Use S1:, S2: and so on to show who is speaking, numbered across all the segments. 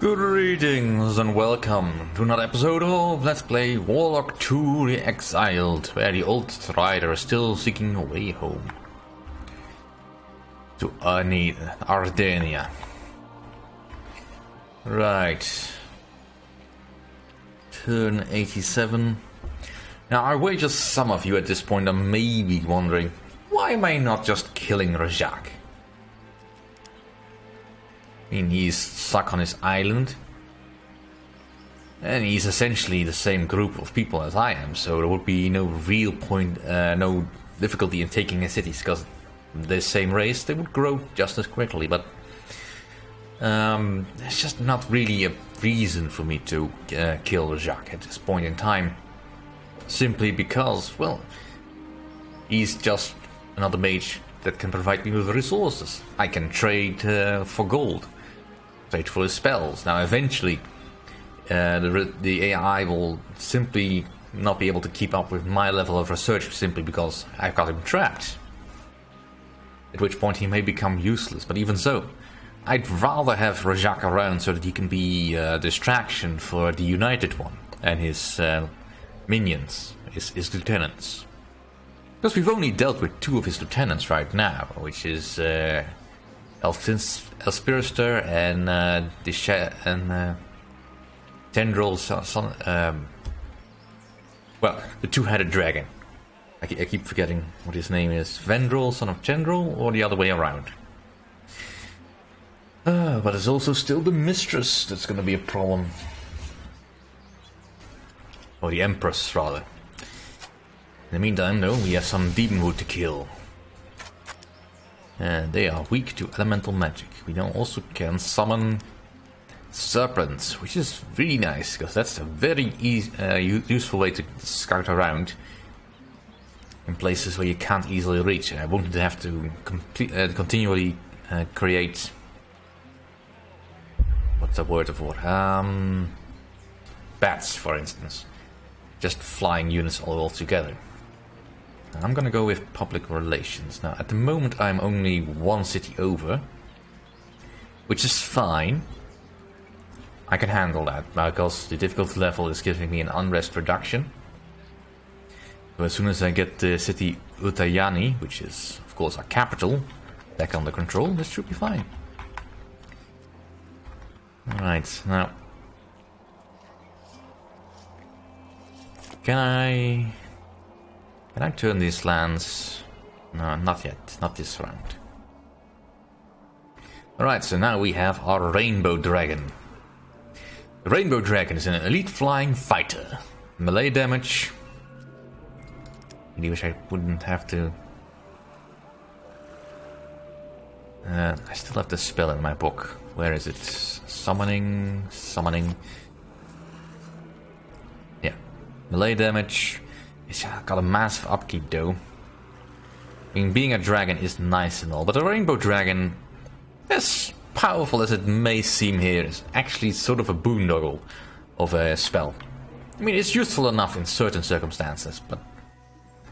S1: Greetings and welcome to another episode of Let's Play Warlock 2 The Exiled, where the old strider is still seeking a way home to Ardania. Right. Turn 87. Now I wager some of you at this point are maybe wondering, why am I not just killing Rajak? I mean, he's stuck on his island, and he's essentially the same group of people as I am, so there would be no real point, no difficulty in taking his cities, because the same race, they would grow just as quickly, but there's just not really a reason for me to kill Rajak at this point in time, simply because, well, he's just another mage that can provide me with resources. I can trade for gold. Trade for his spells. Now eventually the AI will simply not be able to keep up with my level of research simply because I've got him trapped. At which point he may become useless, but even so, I'd rather have Rajak around so that he can be a distraction for the United One and his minions, his lieutenants. Because we've only dealt with two of his lieutenants right now, which is Elspirister and Tendril, well, the two-headed dragon. I keep forgetting what his name is. Vendril, son of Tendril, or the other way around. But there's also still the mistress that's going to be a problem. Or the empress, rather. In the meantime, though, we have some demonwood to kill. And they are weak to elemental magic. We now also can summon serpents, which is really nice, because that's a very useful way to scout around in places where you can't easily reach. I won't have to continually create... What's the word for it? Bats, for instance. Just flying units all together. I'm gonna go with public relations. Now, at the moment I'm only one city over, which is fine. I can handle that, because the difficulty level is giving me an unrest reduction. So as soon as I get the city Utayani, which is, of course, our capital, back under control, this should be fine. Alright, now... Can I turn these lands? No, not yet. Not this round. Alright, so now we have our Rainbow Dragon. The Rainbow Dragon is an elite flying fighter. Melee damage. Really wish I wouldn't have to... I still have the spell in my book. Where is it? Summoning... Yeah. Melee damage... It's got a massive upkeep though. I mean, being a dragon is nice and all, but a rainbow dragon, as powerful as it may seem here, is actually sort of a boondoggle of a spell. I mean, it's useful enough in certain circumstances, but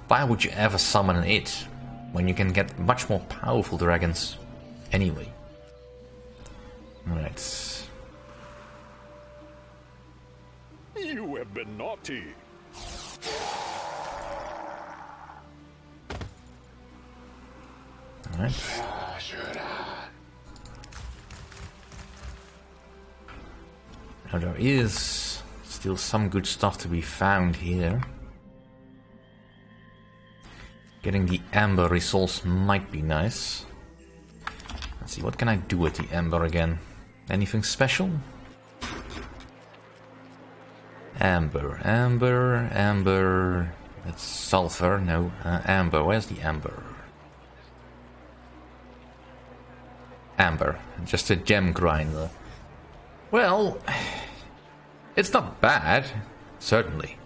S1: why would you ever summon it when you can get much more powerful dragons anyway? Alright.
S2: You have been naughty.
S1: Alright. Now there is still some good stuff to be found here. Getting the amber resource might be nice. Let's see, what can I do with the amber again? Anything special? Amber. That's sulfur. No, amber. Where's the amber? Amber. Just a gem grinder. Well, it's not bad. Certainly.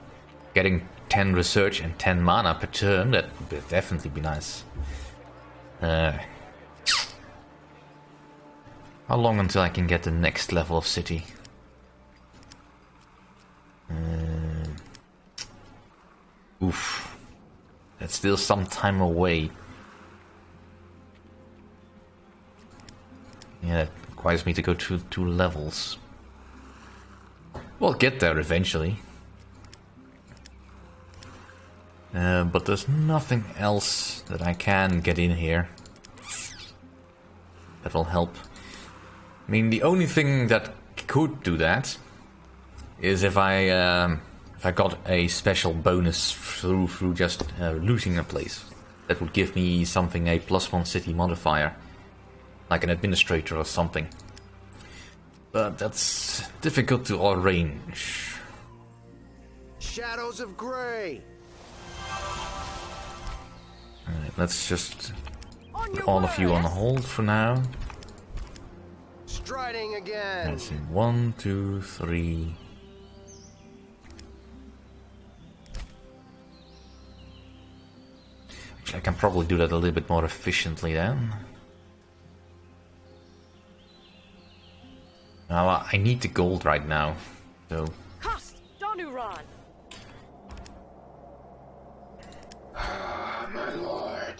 S1: Getting 10 research and 10 mana per turn, that would definitely be nice. How long until I can get the next level of city? Oof. That's still some time away. Yeah, that requires me to go to 2 levels. We'll get there eventually. But there's nothing else that I can get in here that will help. I mean, the only thing that could do that is if I got a special bonus through just looting a place. That would give me something, a +1 city modifier, like an administrator or something. But that's difficult to arrange.
S3: Shadows of Grey.
S1: Alright, let's just put all of you on hold for now.
S3: Striding again.
S1: Let's see, 1, 2, 3. Actually, I can probably do that a little bit more efficiently then. Now, I need the gold right now, so...
S3: My lord.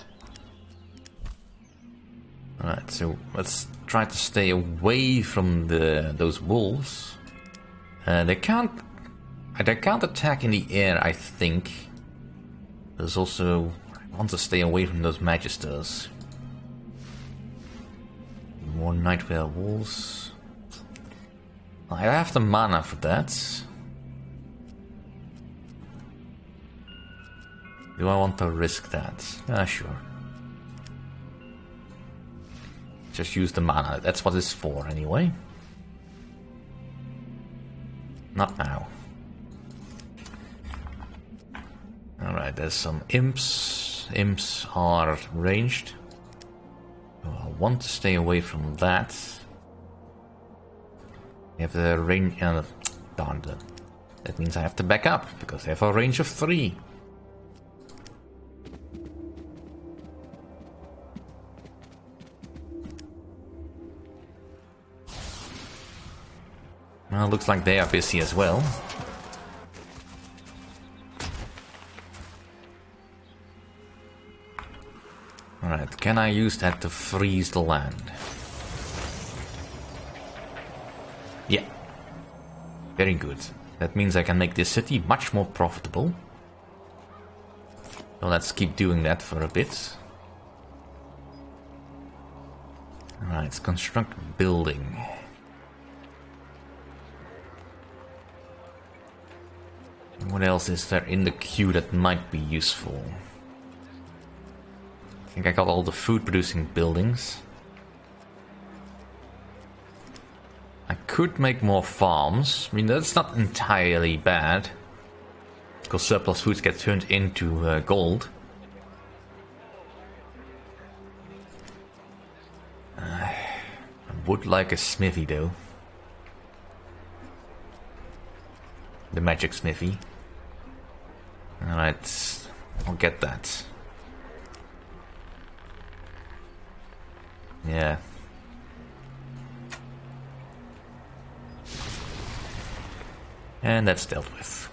S1: Alright, so let's try to stay away from those wolves. They can't attack in the air, I think. There's also... I want to stay away from those magisters. More nightmare wolves. I have the mana for that. Do I want to risk that? Ah, sure. Just use the mana. That's what it's for, anyway. Not now. Alright, there's some imps. Imps are ranged. So I want to stay away from that. They have the range... darn it. That means I have to back up, because they have a range of 3. Well, looks like they are busy as well. Alright, can I use that to freeze the land? Yeah. Very good. That means I can make this city much more profitable. So let's keep doing that for a bit. Alright, construct building. What else is there in the queue that might be useful? I think I got all the food producing buildings. I could make more farms. I mean, that's not entirely bad. Because surplus foods get turned into gold. I would like a smithy though. The magic smithy. Alright, I'll get that. Yeah. And that's dealt with.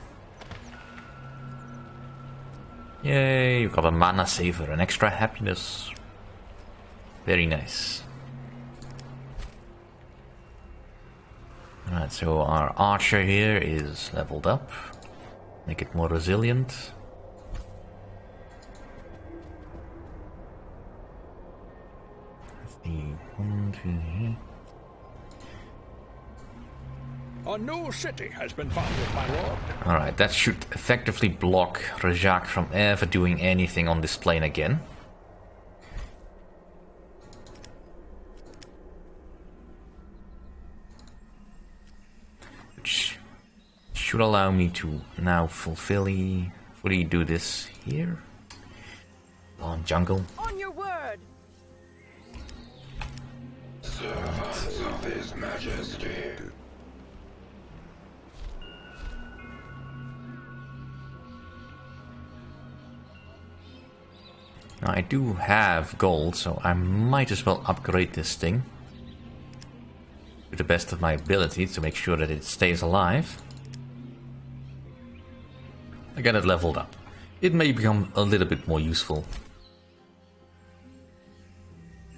S1: Yay, you got a mana saver, an extra happiness. Very nice. Alright, so our archer here is leveled up. Make it more resilient. Let's see, 1, 2, 3.
S2: A new city has been founded, my lord.
S1: Alright, that should effectively block Rajak from ever doing anything on this plane again. Which should allow me to now fully do this here. On jungle.
S4: On your word.
S3: Servants of His Majesty.
S1: Now I do have gold, so I might as well upgrade this thing to the best of my ability to make sure that it stays alive. I get it leveled up. It may become a little bit more useful.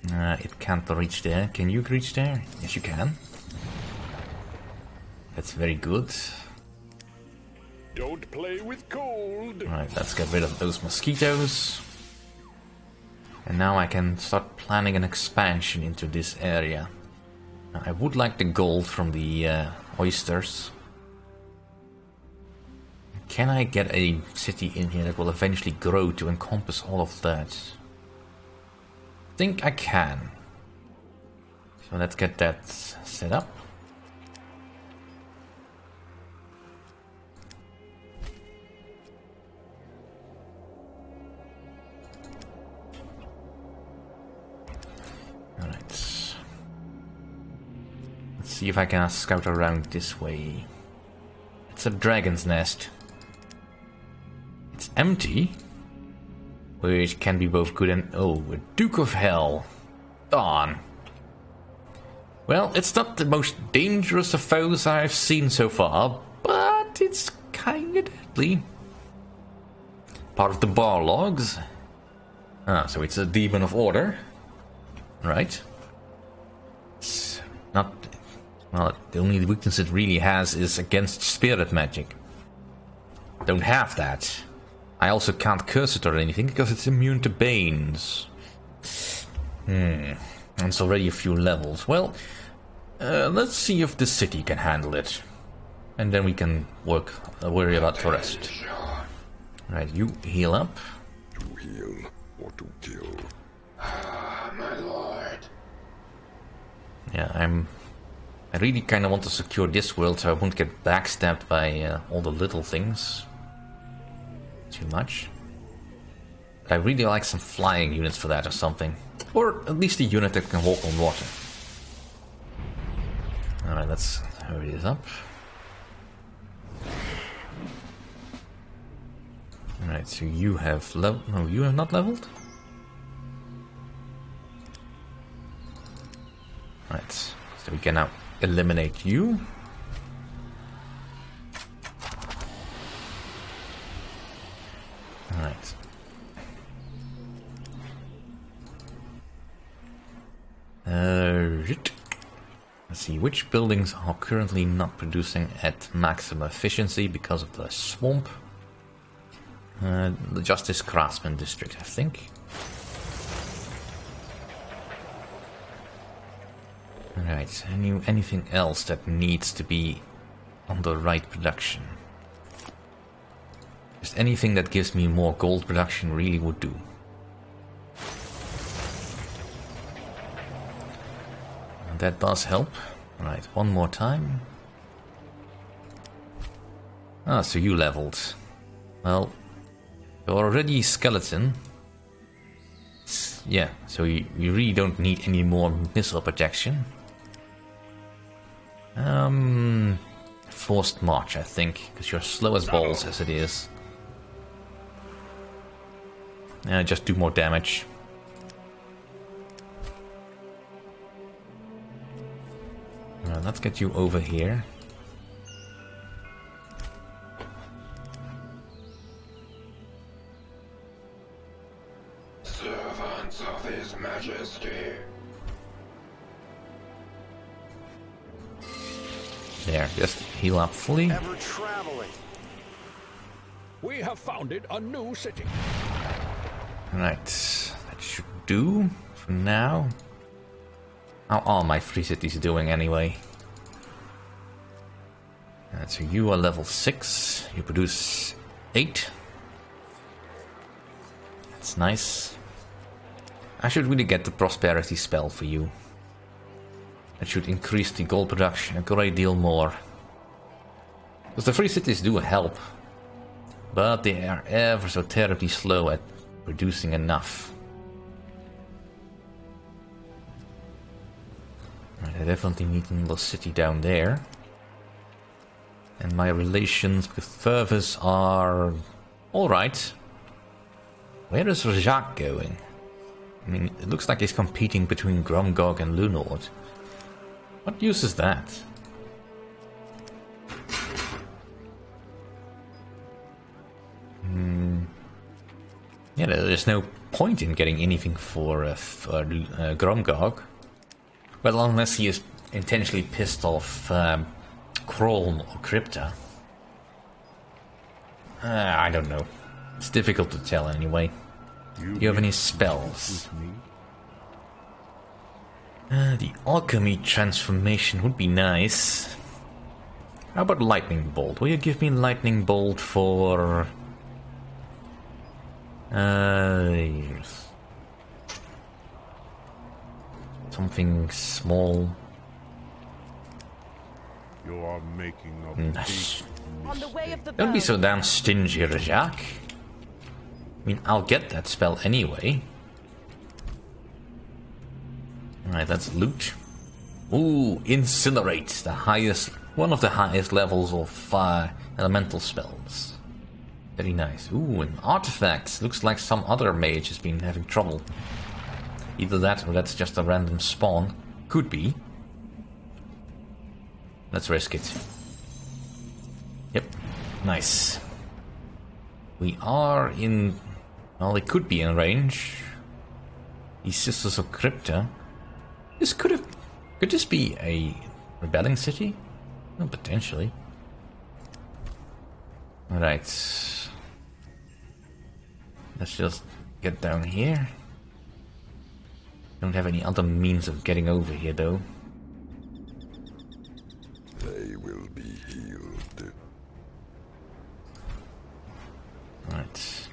S1: It can't reach there. Can you reach there? Yes, you can. That's very good.
S2: Don't play with cold.
S1: Alright, let's get rid of those mosquitoes. And now I can start planning an expansion into this area. Now, I would like the gold from the oysters. Can I get a city in here that will eventually grow to encompass all of that? I think I can. So let's get that set up. Alright. Let's see if I can scout around this way. It's a dragon's nest. It's empty, which can be both good and... Oh, a Duke of Hell. Darn. Well, it's not the most dangerous of foes I've seen so far, but it's kinda deadly. Part of the Warlocks. Ah, so it's a demon of order. Right. It's not... Well, the only weakness it really has is against spirit magic. Don't have that. I also can't curse it or anything because it's immune to Banes. And it's already a few levels. Well, let's see if the city can handle it. And then we can worry about the rest. Right, you heal up.
S4: To heal or to kill.
S3: Ah, my lord.
S1: Yeah, I really kind of want to secure this world so I won't get backstabbed by all the little things. Too much. I really like some flying units for that or something. Or at least a unit that can walk on water. Alright, let's hurry this up. Alright, so you have leveled... No, you have not leveled? Right, so we can now eliminate you. Alright. Let's see, which buildings are currently not producing at maximum efficiency because of the swamp? The Justice Craftsman District, I think. Alright, anything else that needs to be on the right production? Just anything that gives me more gold production really would do. And that does help. Right, one more time. Ah, so you leveled. Well, you're already skeleton. Yeah, so you really don't need any more missile protection. Forced march, I think, because you're slow as balls as it is. Just do more damage. Let's get you over here.
S3: Servants of His Majesty.
S1: There, just heal up fully.
S3: Ever traveling.
S2: We have founded a new city.
S1: Right, that should do for now. How are my free cities doing anyway? So you are level 6, you produce 8. That's nice. I should really get the prosperity spell for you. That should increase the gold production a great deal more. Because the free cities do help, but they are ever so terribly slow at producing enough. I definitely need another city down there. And my relations with Fervus are alright. Where is Rajak going? I mean, it looks like he's competing between Grum-Gog and Lunord. What use is that? Yeah, there's no point in getting anything for Grum-Gog. Well, unless he is intentionally pissed off Krolm or Crypta? I don't know. It's difficult to tell anyway. Do you have any spells? The alchemy transformation would be nice. How about lightning bolt? Will you give me lightning bolt for... something small.
S4: You are making a
S1: Nice.
S5: On the way of the
S1: Don't be
S5: bow.
S1: so damn stingy, Rajak. I mean, I'll get that spell anyway. Alright, that's loot. Ooh, Incinerate, the highest, one of the highest levels of elemental spells. Very nice. Ooh, an artifact. Looks like some other mage has been having trouble. Either that or that's just a random spawn. Could be. Let's risk it. Yep, nice. We are in... well, it could be in range. These Sisters of Crypta. This could have... could this be a rebelling city? Well, potentially. Alright. Let's just get down here. Don't have any other means of getting over here, though.
S4: They will be healed.
S1: Alright.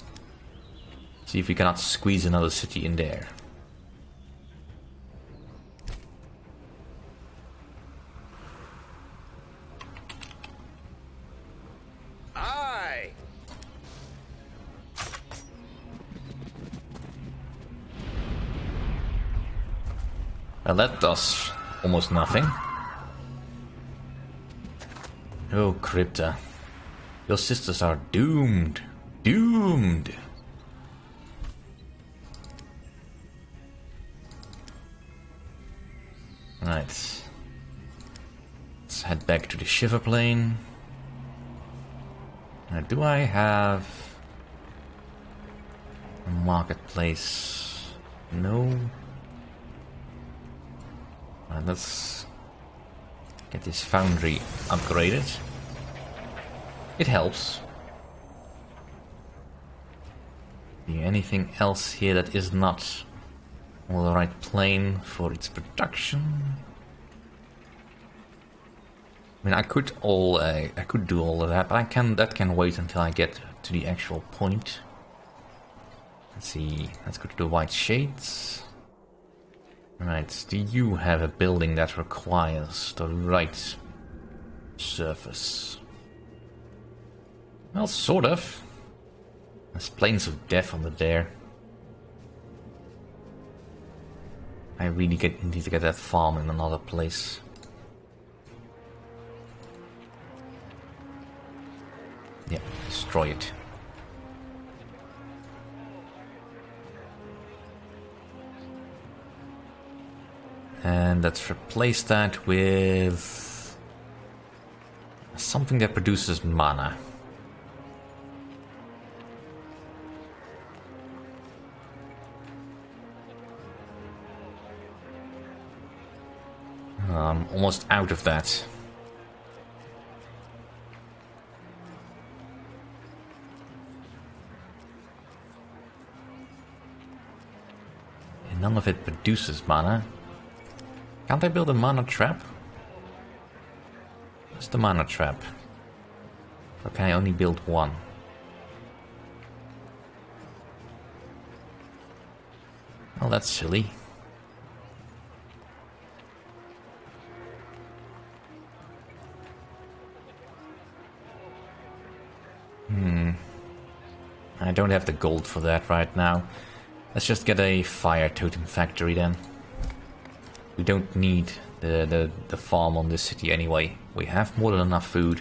S1: See if we cannot squeeze another city in there.
S2: Aye!
S1: Well, that does almost nothing. Oh, Crypta. Your sisters are doomed. Doomed! Right. Let's head back to the Shiver Plane. Now, do I have a marketplace? No. Let's get this foundry upgraded. It helps. Anything else here that is not on the right plane for its production? I mean, I could do all of that, but that can wait until I get to the actual point. Let's see. Let's go to the White Shades. Right, do you have a building that requires the right surface? Well, sort of. There's Plains of Death under there. I really need to get that farm in another place. Yeah, destroy it. And let's replace that with something that produces mana. I'm almost out of that. And none of it produces mana. Can't I build a mana trap? What's the mana trap? Or can I only build one? Well, that's silly. I don't have the gold for that right now. Let's just get a fire totem factory then. We don't need the farm on this city anyway. We have more than enough food.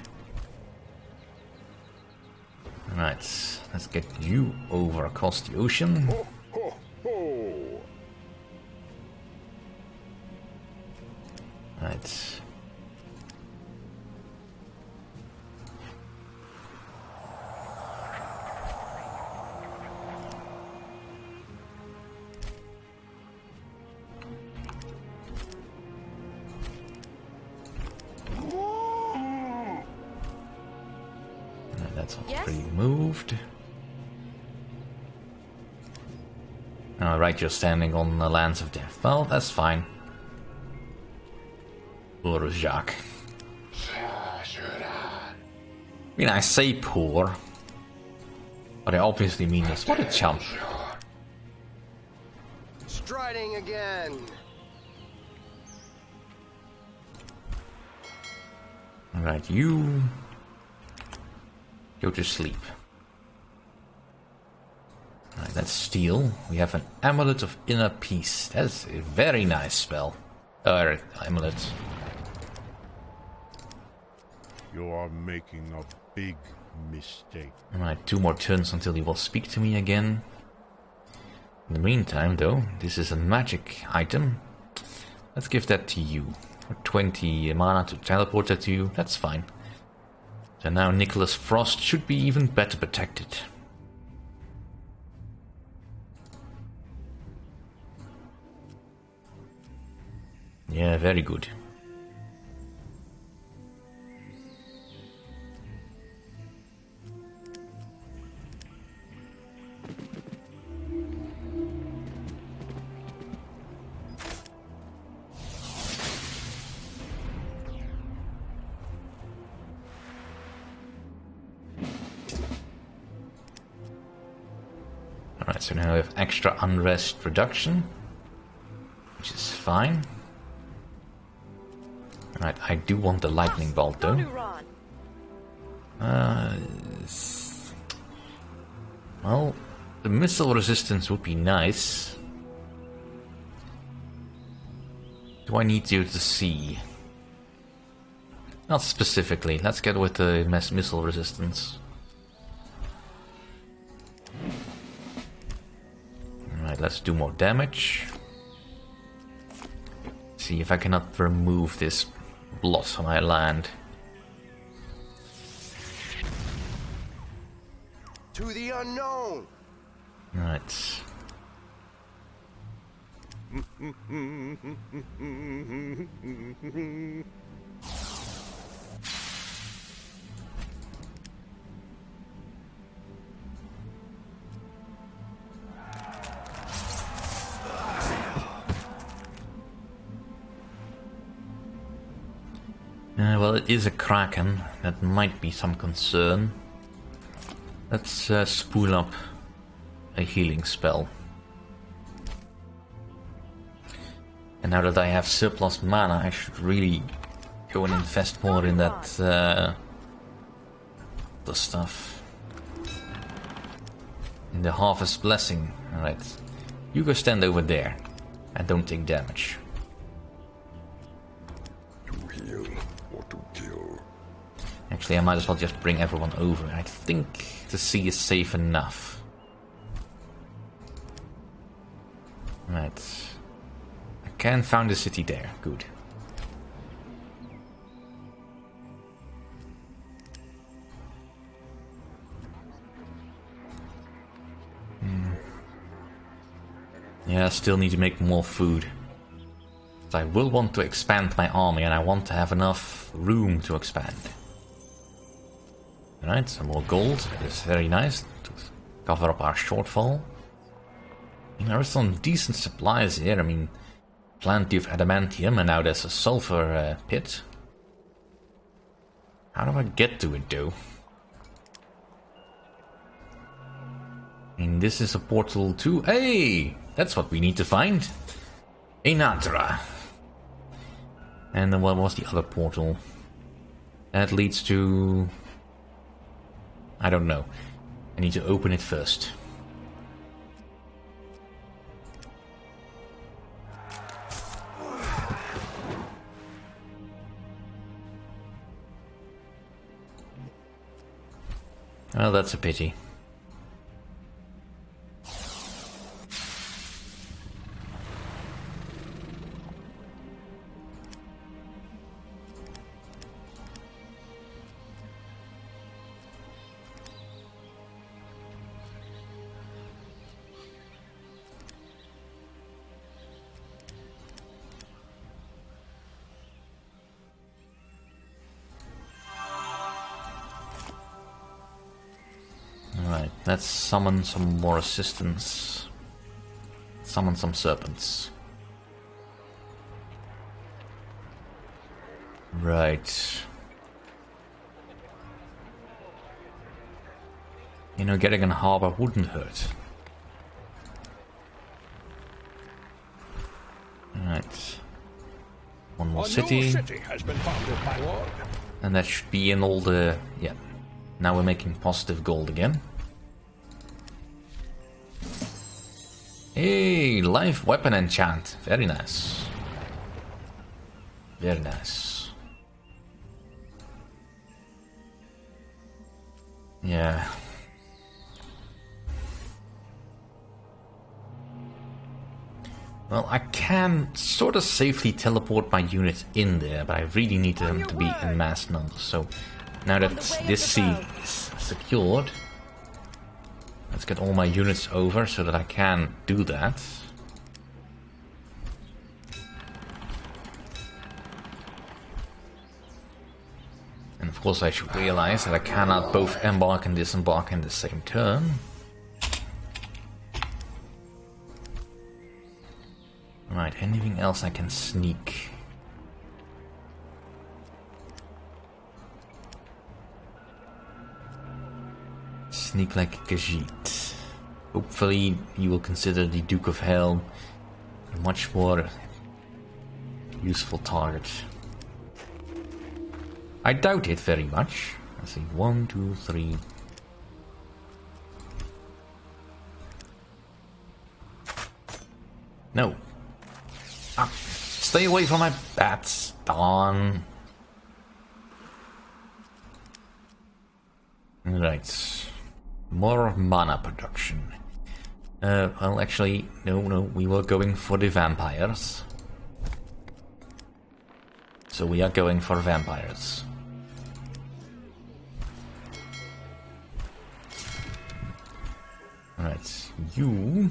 S1: Alright, let's get you over across the ocean.
S4: Ho, ho, ho!
S1: Right. that's all
S5: Yes?
S1: removed. Alright, you're standing on the lands of death. Well, that's fine. Poor Jacques. I mean, I say poor, but I obviously mean this. What a chump.
S3: Striding again.
S1: Alright, you go to sleep. Alright, let's steal. We have an Amulet of Inner Peace. That's a very nice spell. Amulet.
S4: You are making a big mistake.
S1: Alright, 2 more turns until he will speak to me again. In the meantime, though, this is a magic item. Let's give that to you. For 20 mana to teleport that to you, that's fine. So now Nicholas Frost should be even better protected. Yeah, very good. Alright, so now we have extra unrest reduction, which is fine. Alright, I do want the lightning bolt though. Well, the missile resistance would be nice. Do I need you to see? Not specifically. Let's get with the missile resistance. Alright, let's do more damage. See if I cannot remove this blot on my land.
S3: To the unknown.
S1: Right. Well, it is a Kraken. That might be some concern. Let's spool up a healing spell. And now that I have surplus mana, I should really go and invest more in that the stuff. In the Harvest Blessing. Alright. You go stand over there and don't take damage.
S4: To heal or to kill.
S1: Actually, I might as well just bring everyone over. I think the sea is safe enough. Right. I can found the city there. Good. Yeah, I still need to make more food. But I will want to expand my army, and I want to have enough room to expand. Alright, some more gold. That is very nice to cover up our shortfall. There are some decent supplies here. I mean, plenty of adamantium, and now there's a sulfur pit. How do I get to it, though? I mean, this is a portal to... Hey! That's what we need to find. Ainadra. And then what was the other portal? That leads to... I don't know. I need to open it first. Well, that's a pity. Right, let's summon some more assistance. Summon some serpents. Right. You know, getting a harbor wouldn't hurt. Right. One more city.
S2: A new city has been founded, my lord.
S1: And that should be in all the... yeah. Now we're making positive gold again. Hey, live weapon enchant. Very nice. Very nice. Yeah. Well, I can sort of safely teleport my units in there, but I really need them to be in mass numbers. So now that this sea is secured, let's get all my units over so that I can do that. And of course I should realize that I cannot both embark and disembark in the same turn. Right, anything else I can sneak? Sneak like Khajiit. Hopefully you will consider the Duke of Hell a much more useful target. I doubt it very much. Let's see, 1, 2, 3. No. Ah, stay away from my bats, darn. Right. More mana production. Well, actually, no, we were going for the vampires. So we are going for vampires. Right, you...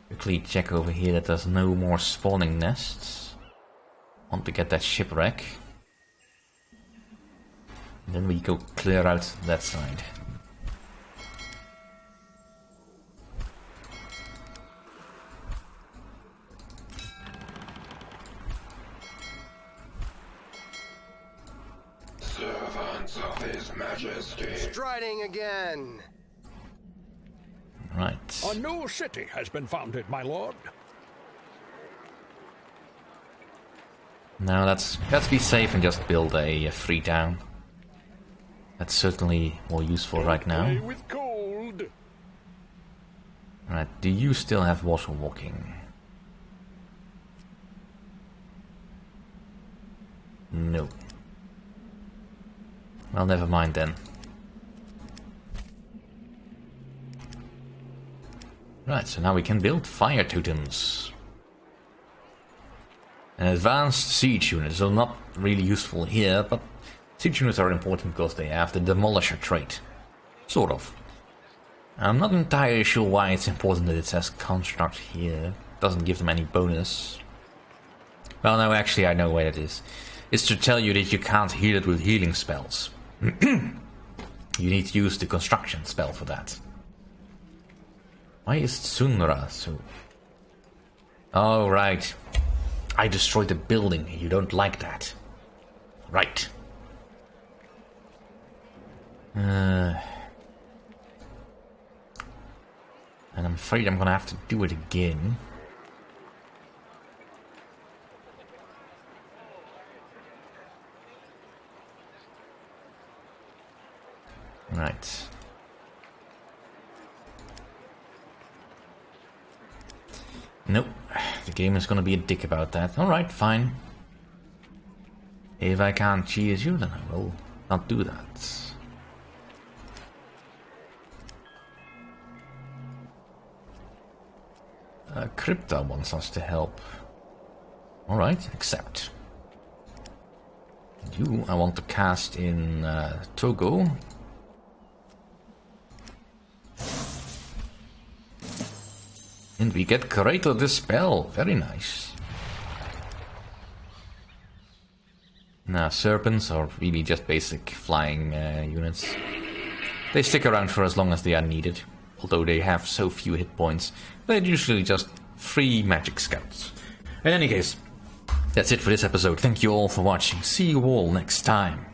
S1: quickly check over here that there's no more spawning nests. Want to get that shipwreck. And then we go clear out that side.
S3: Servants of His Majesty. Striding again.
S1: Right.
S2: A new city has been founded, my lord.
S1: Now let's be safe and just build a free town. That's certainly more useful right now.
S2: Play with cold.
S1: Right, do you still have water walking? No. Well, never mind then. Right, so now we can build fire totems. An advanced siege unit, so not really useful here, but siege units are important because they have the demolisher trait. Sort of. I'm not entirely sure why it's important that it says construct here. Doesn't give them any bonus. Well, no, actually I know why it is. It's to tell you that you can't heal it with healing spells. You need to use the construction spell for that. Why is Tsunra so... Oh, right. I destroyed the building. You don't like that. Right. And I'm afraid I'm gonna have to do it again. Right. Nope. The game is gonna be a dick about that. Alright, fine. If I can't cheese you, then I will not do that. Crypta wants us to help. Alright, accept. You, I want to cast in Togo. And we get Greater Dispel. Very nice. Now, serpents are really just basic flying units. They stick around for as long as they are needed, although they have so few hit points. They're usually just free magic scouts. In any case, that's it for this episode. Thank you all for watching. See you all next time.